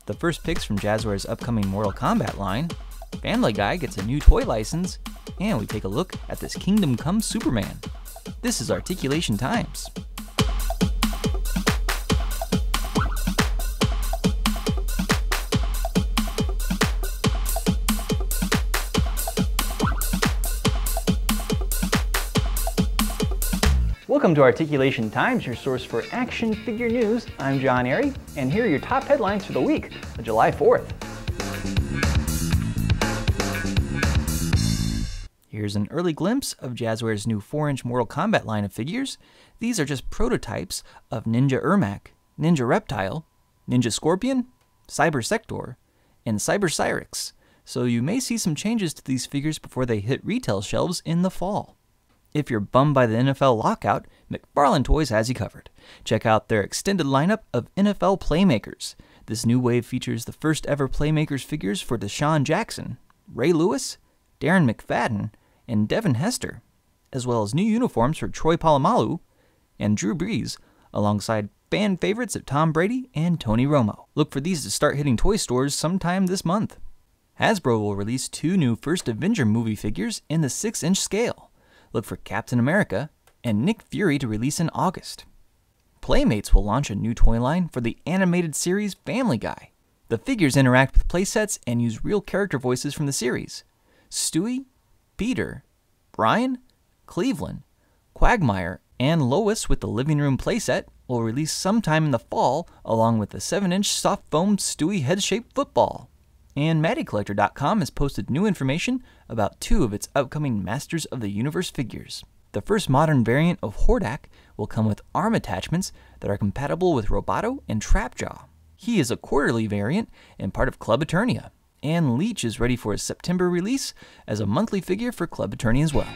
the first picks from Jazzware's upcoming Mortal Kombat line, Family Guy gets a new toy license, and we take a look at this Kingdom Come Superman. This is Articulation Times. Welcome to Articulation Times, your source for action figure news. I'm John Airy, and here are your top headlines for the week of July 4th. Here's an early glimpse of Jazzware's new 4-inch Mortal Kombat line of figures. These are just prototypes of Ninja Ermac, Ninja Reptile, Ninja Scorpion, Cyber Sector, and Cyber Cyrix, so you may see some changes to these figures before they hit retail shelves in the fall. If you're bummed by the NFL lockout, McFarlane Toys has you covered. Check out their extended lineup of NFL Playmakers. This new wave features the first ever Playmakers figures for Deshaun Jackson, Ray Lewis, Darren McFadden, and Devin Hester, as well as new uniforms for Troy Polamalu and Drew Brees, alongside fan favorites of Tom Brady and Tony Romo. Look for these to start hitting toy stores sometime this month. Hasbro will release 2 new First Avenger movie figures in the 6-inch scale. Look for Captain America and Nick Fury to release in August. Playmates will launch a new toy line for the animated series Family Guy. The figures interact with playsets and use real character voices from the series. Stewie, Peter, Brian, Cleveland, Quagmire, and Lois with the Living Room playset will release sometime in the fall, along with the 7-inch soft foam Stewie head-shaped football. And MattyCollector.com has posted new information about 2 of its upcoming Masters of the Universe figures. The first modern variant of Hordak will come with arm attachments that are compatible with Roboto and Trapjaw. He is a quarterly variant and part of Club Eternia. And Leech is ready for his September release as a monthly figure for Club Eternia as well.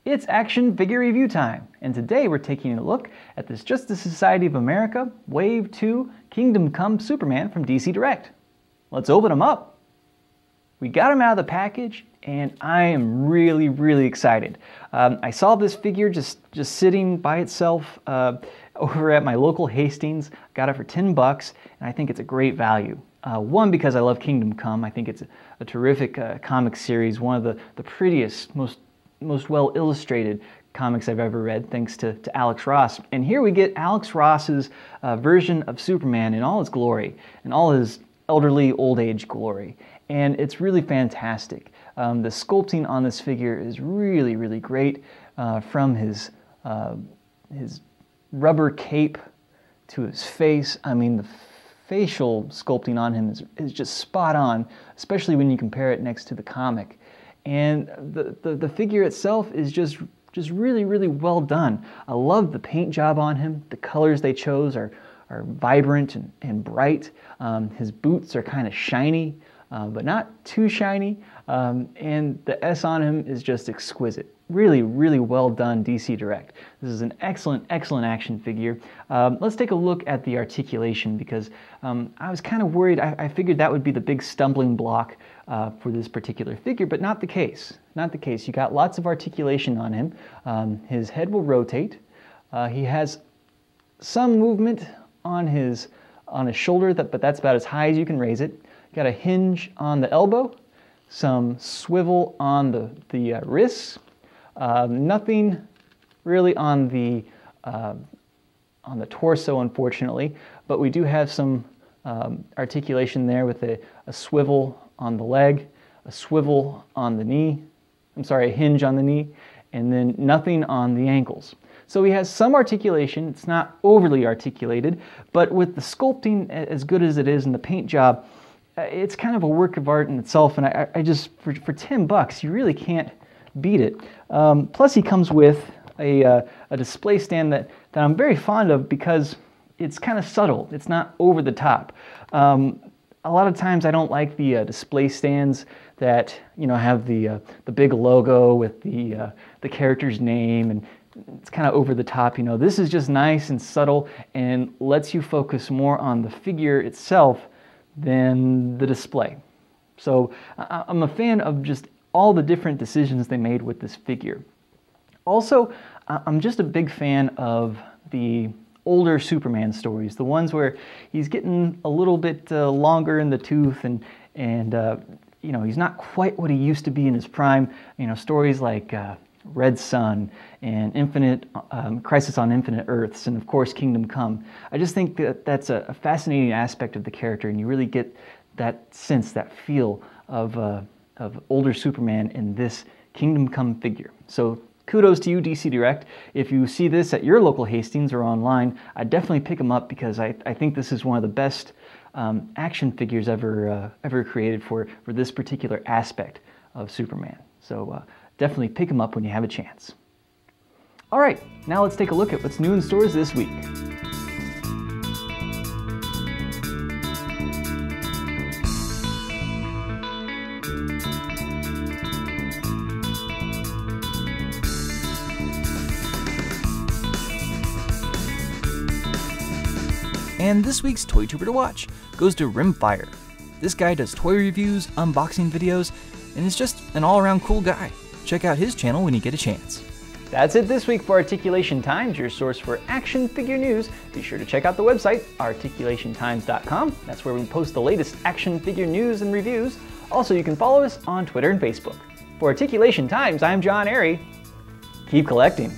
It's action figure review time, and today we're taking a look at this Justice Society of America Wave 2 Kingdom Come Superman from DC Direct. Let's open him up. We got him out of the package, and I am really excited. I saw this figure just sitting by itself over at my local Hastings. Got it for $10, and I think it's a great value. One, because I love Kingdom Come. I think it's a terrific comic series, one of the prettiest, most well illustrated comics I've ever read, thanks to Alex Ross. And here we get Alex Ross's version of Superman in all his glory, in all his elderly old age glory. And it's really fantastic. The sculpting on this figure is really great, from his rubber cape to his face. I mean, the facial sculpting on him is just spot on, especially when you compare it next to the comic. And the figure itself is just really well done. I love the paint job on him. The colors they chose are vibrant and bright. His boots are kind of shiny, but not too shiny. And the S on him is just exquisite. Really well done, DC Direct. This is an excellent action figure. Let's take a look at the articulation, because I was kind of worried. I figured that would be the big stumbling block for this particular figure, but not the case. Not the case. You got lots of articulation on him. His head will rotate. He has some movement on his shoulder, but that's about as high as you can raise it. Got a hinge on the elbow, some swivel on the wrists. Nothing really on the torso, unfortunately, but we do have some articulation there with a swivel on the leg, a swivel on the knee, a hinge on the knee, and then nothing on the ankles. So he has some articulation. It's not overly articulated, but with the sculpting as good as it is and the paint job, it's kind of a work of art in itself, and I just, for $10, you really can't beat it. Plus he comes with a display stand that I'm very fond of, because it's kind of subtle. It's not over the top. A lot of times I don't like the display stands that have the big logo with the character's name, and it's kind of over the top. This is just nice and subtle and lets you focus more on the figure itself than the display. So I'm a fan of just all the different decisions they made with this figure. Also, I'm just a big fan of the older Superman stories, the ones where he's getting a little bit longer in the tooth and you know, he's not quite what he used to be in his prime. You know, stories like Red Sun and Crisis on Infinite Earths, and of course Kingdom Come. I just think that that's a fascinating aspect of the character, and you really get that sense, that feel of older Superman in this Kingdom Come figure. So kudos to you, DC Direct. If you see this at your local Hastings or online, I'd definitely pick them up because I think this is one of the best action figures ever created for this particular aspect of Superman. So definitely pick them up when you have a chance. All right, now let's take a look at what's new in stores this week. And this week's Toy Trooper to watch goes to Rimfire. This guy does toy reviews, unboxing videos, and is just an all-around cool guy. Check out his channel when you get a chance. That's it this week for Articulation Times, your source for action figure news. Be sure to check out the website, articulationtimes.com. That's where we post the latest action figure news and reviews. Also, you can follow us on Twitter and Facebook. For Articulation Times, I'm John Airy. Keep collecting.